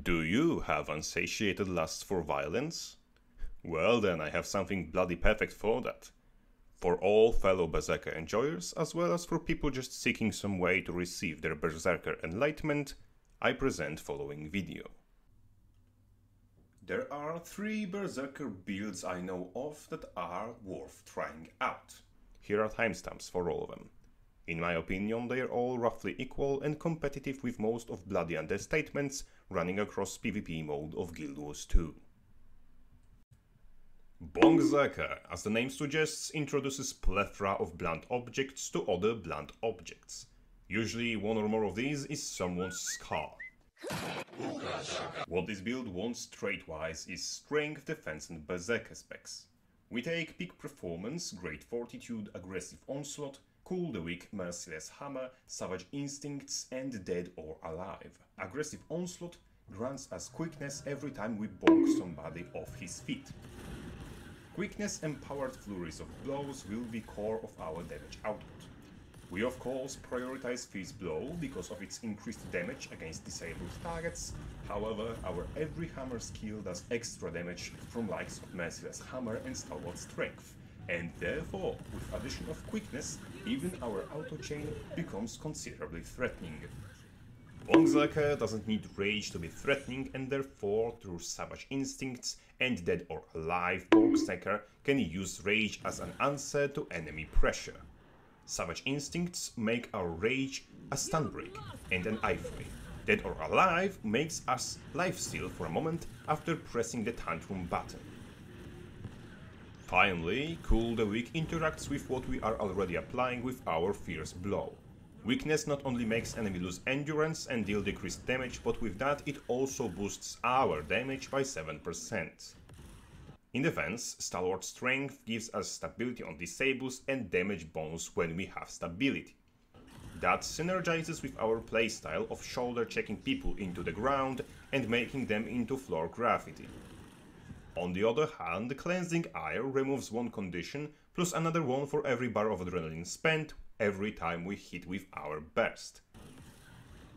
Do you have unsatiated lust for violence? Well then, I have something bloody perfect for that. For all fellow Berserker enjoyers, as well as for people just seeking some way to receive their Berserker enlightenment, I present following video. There are 3 Berserker builds I know of that are worth trying out. Here are timestamps for all of them. In my opinion, they are all roughly equal and competitive with most of Bloody Understatements running across PvP mode of GW2. Bonkzerker, as the name suggests, introduces plethora of blunt objects to other blunt objects. Usually one or more of these is someone's scar. What this build wants trait-wise is strength, defense and berserker specs. We take peak performance, great fortitude, aggressive onslaught, cool the weak, merciless hammer, savage instincts and dead or alive. Aggressive onslaught grants us quickness every time we bonk somebody off his feet. Quickness and powered flurries of blows will be core of our damage output. We of course prioritize Fist Blow because of its increased damage against disabled targets, however our every hammer skill does extra damage from likes of Merciless Hammer and Stalwart Strength, and therefore, with addition of quickness, even our auto chain becomes considerably threatening. Bonkzerker doesn't need rage to be threatening, and therefore, through savage instincts and dead or alive, Bonkzerker can use rage as an answer to enemy pressure. Savage instincts make our rage a stun break and an ifray. Dead or alive makes us lifesteal for a moment after pressing the tantrum button. Finally, Cool the Weak interacts with what we are already applying with our Fierce Blow. Weakness not only makes enemy lose endurance and deal decreased damage, but with that it also boosts our damage by 7%. In defense, Stalwart Strength gives us stability on disables and damage bonus when we have stability. That synergizes with our playstyle of shoulder checking people into the ground and making them into floor graffiti. On the other hand, Cleansing Ire removes one condition plus another one for every bar of adrenaline spent every time we hit with our burst.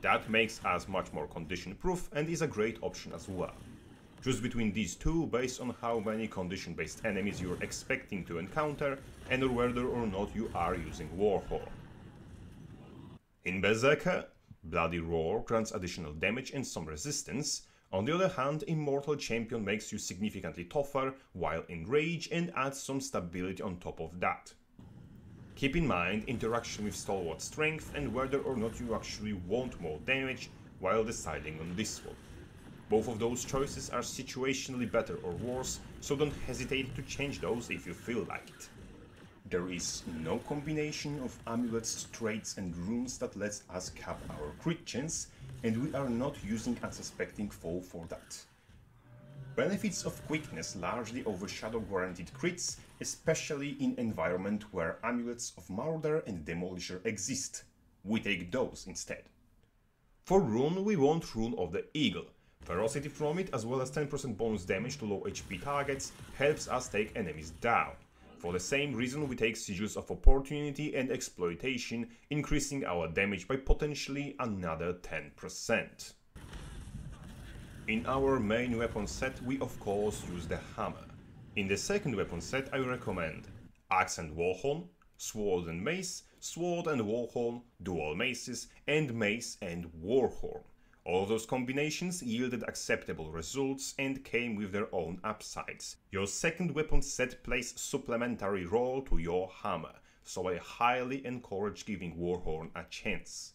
That makes us much more condition proof and is a great option as well. Choose between these two based on how many condition based enemies you're expecting to encounter and whether or not you are using Warhorn. In Berserker, Bloody Roar grants additional damage and some resistance. On the other hand, Immortal Champion makes you significantly tougher while in rage and adds some stability on top of that. Keep in mind interaction with Stalwart Strength and whether or not you actually want more damage while deciding on this one. Both of those choices are situationally better or worse, so don't hesitate to change those if you feel like it. There is no combination of amulets, traits and runes that lets us cap our crit chance, and we are not using unsuspecting foe for that. Benefits of quickness largely overshadow guaranteed crits, especially in environment where amulets of Marauder and Demolisher exist. We take those instead. For rune, we want Rune of the Eagle. Ferocity from it, as well as 10% bonus damage to low HP targets, helps us take enemies down. For the same reason we take Sigils of Opportunity and Exploitation, increasing our damage by potentially another 10%. In our main weapon set we of course use the hammer. In the second weapon set I recommend Axe and Warhorn, Sword and Mace, Sword and Warhorn, Dual Maces, and Mace and Warhorn. All those combinations yielded acceptable results and came with their own upsides. Your second weapon set plays supplementary role to your hammer, so I highly encourage giving Warhorn a chance.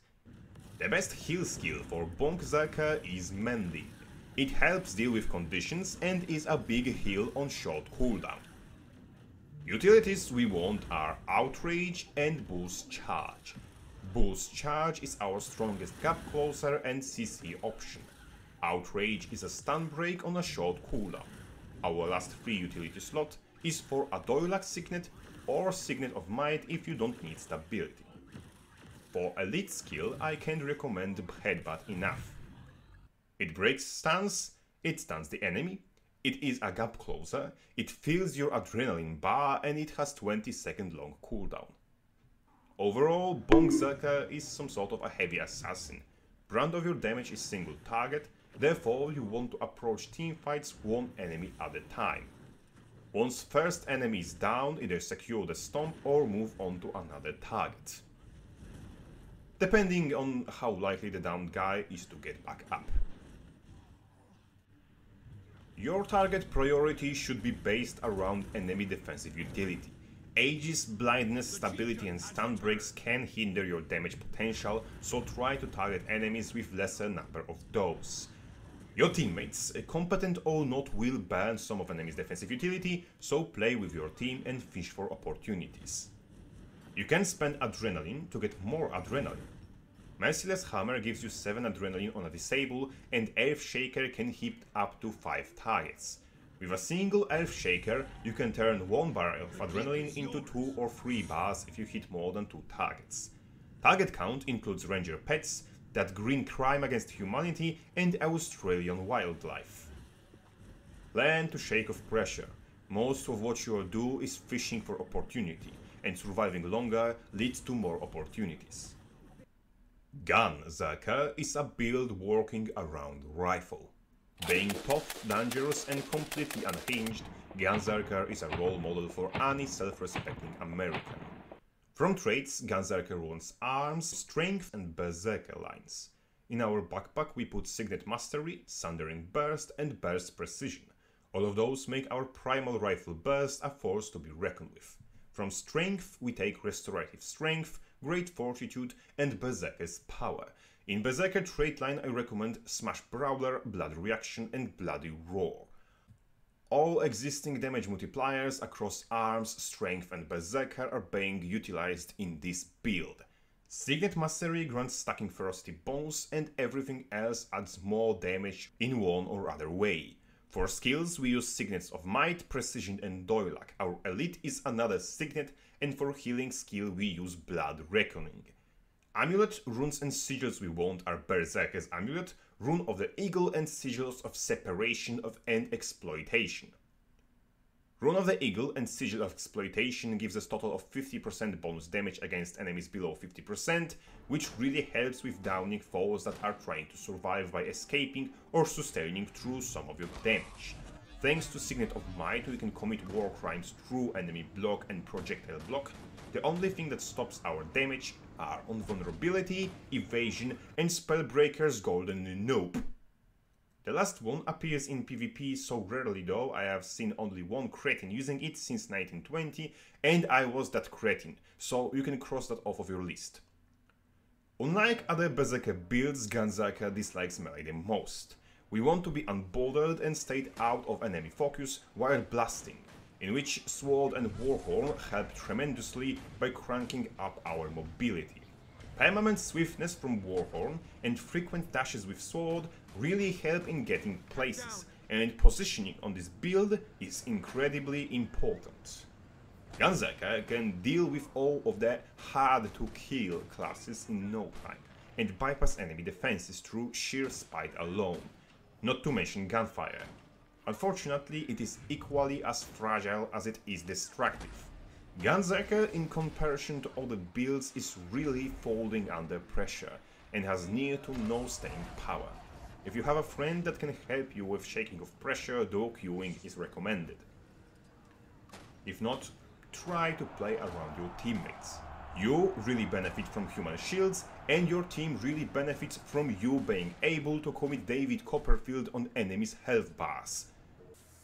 The best heal skill for Bonkzerker is Mending. It helps deal with conditions and is a big heal on short cooldown. Utilities we want are Outrage and Boost Charge. Boost Charge is our strongest gap closer and CC option. Outrage is a stun break on a short cooldown. Our last free utility slot is for a Doilak Signet or Signet of Might if you don't need stability. For elite skill I can't recommend Headbutt enough. It breaks stuns, it stuns the enemy, it is a gap closer, it fills your adrenaline bar and it has 20-second long cooldown. Overall, Bonkzerker is some sort of a heavy assassin. Brunt of your damage is single target, Therefore, you want to approach teamfights one enemy at a time. Once first enemy is down, either secure the stomp or move on to another target, depending on how likely the downed guy is to get back up. Your target priority should be based around enemy defensive utility. Aegis, blindness, stability and stun breaks can hinder your damage potential, so try to target enemies with lesser number of those. Your teammates, competent or not, will burn some of enemy's defensive utility, so play with your team and fish for opportunities. You can spend adrenaline to get more adrenaline. Merciless Hammer gives you 7 adrenaline on a disable, and Earth Shaker can hit up to 5 targets. With a single Earth Shaker, you can turn 1 bar of adrenaline into 2 or 3 bars if you hit more than 2 targets. Target count includes Ranger pets, that green crime against humanity, and Australian wildlife. Learn to shake off pressure. Most of what you do is fishing for opportunity, and surviving longer leads to more opportunities. Gunzerker is a build working around rifle. Being tough, dangerous and completely unhinged, Gunzerker is a role model for any self-respecting American. From traits, Gunzerker runs arms, strength and Berserker lines. In our backpack we put Signet Mastery, Sundering Burst and Burst Precision. All of those make our primal rifle burst a force to be reckoned with. From strength we take Restorative Strength, Great Fortitude and Berserker's Power. In Berserker trait line I recommend Smash Brawler, Blood Reaction and Bloody Roar. All existing damage multipliers across arms, strength and Berserker are being utilized in this build. Signet Mastery grants stacking ferocity bonus and everything else adds more damage in one or other way. For skills we use Signets of Might, Precision and Doilak. Our elite is another signet, and for healing skill we use Blood Reckoning. Amulet, runes and sigils we want are Berserker's Amulet, Rune of the Eagle and Sigils of Separation and Exploitation. Rune of the Eagle and Sigil of Exploitation gives us total of 50% bonus damage against enemies below 50%, which really helps with downing foes that are trying to survive by escaping or sustaining through some of your damage. Thanks to Signet of Might we can commit war crimes through enemy block and projectile block. The only thing that stops our damage are on Vulnerability, Evasion and Spellbreaker's Golden Nope. The last one appears in PvP so rarely though, I have seen only one cretin using it since 1920 and I was that cretin, so you can cross that off of your list. Unlike other Berserker builds, Gunzerker dislikes melee the most. We want to be unbothered and stay out of enemy focus while blasting, in which Sword and Warhorn help tremendously by cranking up our mobility. Permanent swiftness from Warhorn and frequent dashes with Sword really help in getting places, and positioning on this build is incredibly important. Gunzerker can deal with all of the hard-to-kill classes in no time, and bypass enemy defenses through sheer spite alone, not to mention gunfire. Unfortunately, it is equally as fragile as it is destructive. Gunzerker, in comparison to other builds, is really folding under pressure and has near to no staying power. If you have a friend that can help you with shaking of pressure, dual queuing is recommended. If not, try to play around your teammates. You really benefit from human shields, and your team really benefits from you being able to commit David Copperfield on enemies' health bars.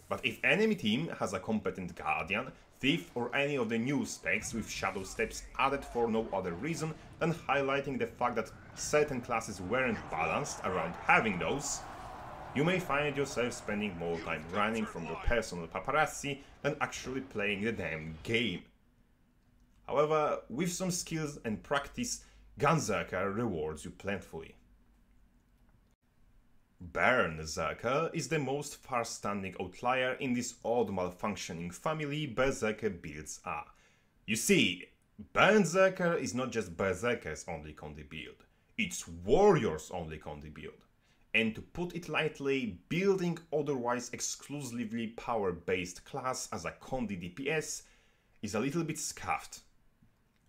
But if enemy team has a competent Guardian, Thief or any of the new specs with shadow steps added for no other reason than highlighting the fact that certain classes weren't balanced around having those, you may find yourself spending more time running from your personal paparazzi than actually playing the damn game. However, with some skills and practice, Gunzerker rewards you plentifully. Burnzerker is the most far-standing outlier in this odd malfunctioning family Berserker builds are. You see, Burnzerker is not just Berserker's only Condi build, it's Warrior's only Condi build. And to put it lightly, building otherwise exclusively power-based class as a Condi DPS is a little bit scuffed.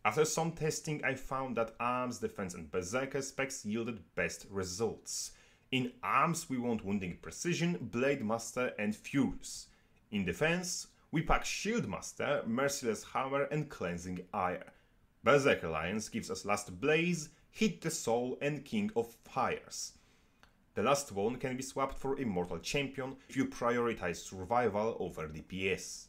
After some testing I found that arms, defense and Berserker specs yielded best results. In arms we want Wounding Precision, Blade Master and Furious. In defense we pack Shield Master, Merciless Hammer and Cleansing Ire. Berserker Alliance gives us Last Blaze, Hit the Soul and King of Fires. The last one can be swapped for Immortal Champion if you prioritize survival over DPS.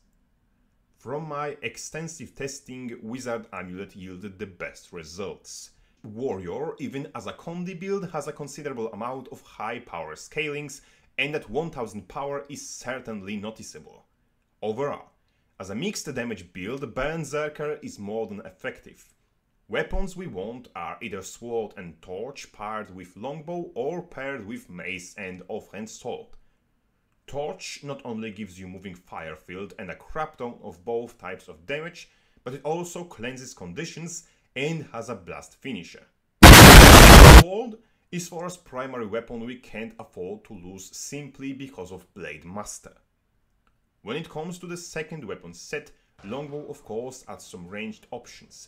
From my extensive testing, Wizard Amulet yielded the best results. Warrior, even as a Condi build, has a considerable amount of high power scalings, and at 1000 power is certainly noticeable. Overall, as a mixed damage build, Burnzerker is more than effective. Weapons we want are either Sword and Torch paired with Longbow or paired with Mace and Offhand Sword. Torch not only gives you moving fire field and a crapton of both types of damage, but it also cleanses conditions and has a blast finisher. Sword is for us primary weapon we can't afford to lose simply because of Blade Master. When it comes to the second weapon set, Longbow of course adds some ranged options,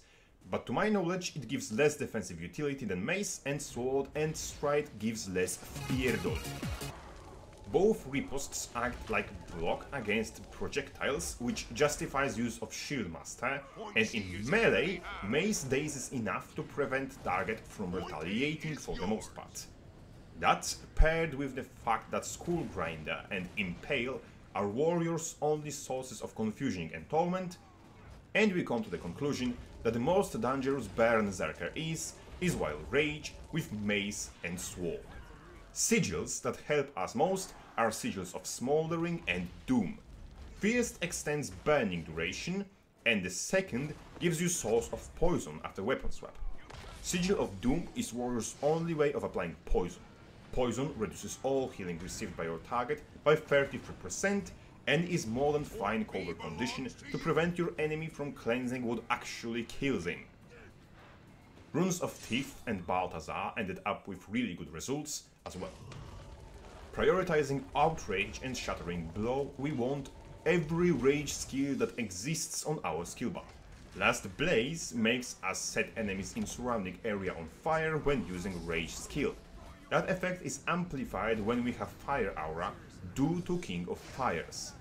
but to my knowledge it gives less defensive utility than Mace and Sword, and Stride gives less Pierdol. Both riposts act like block against projectiles, which justifies use of Shield Master, and in melee, Mace dazes enough to prevent target from retaliating for the most part. That, paired with the fact that Skull Grinder and Impale are Warrior's only sources of confusion and torment, and we come to the conclusion that the most dangerous Burnzerker is Wild Rage with Mace and Sword. Sigils that help us most are Sigils of Smoldering and Doom. First extends burning duration, and the second gives you source of poison after weapon swap. Sigil of Doom is Warrior's only way of applying poison. Poison reduces all healing received by your target by 33% and is more than fine cover condition to prevent your enemy from cleansing what actually kills him. Runes of Thief and Balthazar ended up with really good results as well. Prioritizing Outrage and Shattering Blow, we want every rage skill that exists on our skill bar. Last Blaze makes us set enemies in surrounding area on fire when using rage skill. That effect is amplified when we have Fire Aura due to King of Fires.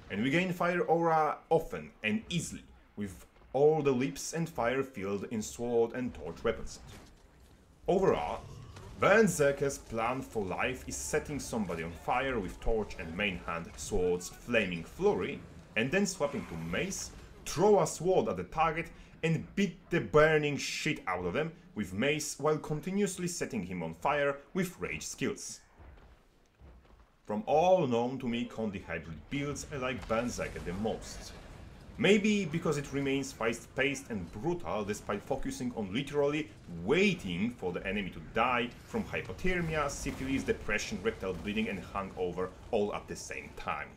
And we gain Fire Aura often and easily with all the Lips and Fire Field in Sword and Torch weapon set. Overall, Burnzerker's plan for life is setting somebody on fire with Torch and main hand Sword's Flaming Flurry, and then swapping to Mace, throw a sword at the target and beat the burning shit out of them with Mace while continuously setting him on fire with rage skills. From all known to me Condi hybrid builds, I like Burnzerker the most. Maybe because it remains fast-paced and brutal despite focusing on literally waiting for the enemy to die from hypothermia, syphilis, depression, rectal bleeding and hangover all at the same time.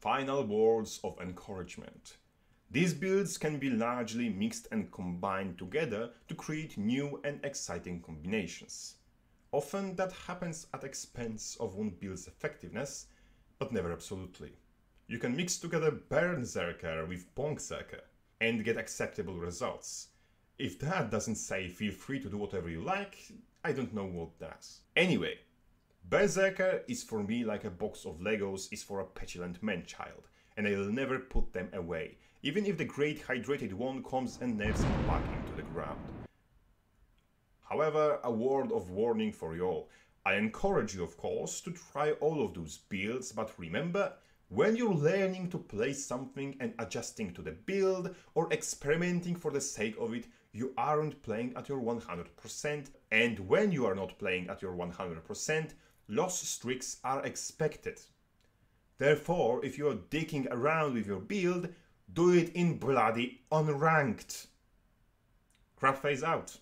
Final words of encouragement. These builds can be largely mixed and combined together to create new and exciting combinations. Often that happens at expense of one build's effectiveness, but never absolutely. You can mix together Burnzerker with Bonkzerker and get acceptable results. If that doesn't say feel free to do whatever you like, I don't know what does. Anyway, Berserker is for me like a box of Legos is for a petulant man-child, and I'll never put them away, even if the great hydrated one comes and nails it back into the ground. However, a word of warning for you all. I encourage you, of course, to try all of those builds, but remember, when you're learning to play something and adjusting to the build or experimenting for the sake of it, you aren't playing at your 100%, and when you are not playing at your 100%, loss streaks are expected. Therefore, if you are dicking around with your build, do it in bloody unranked. Crabface out.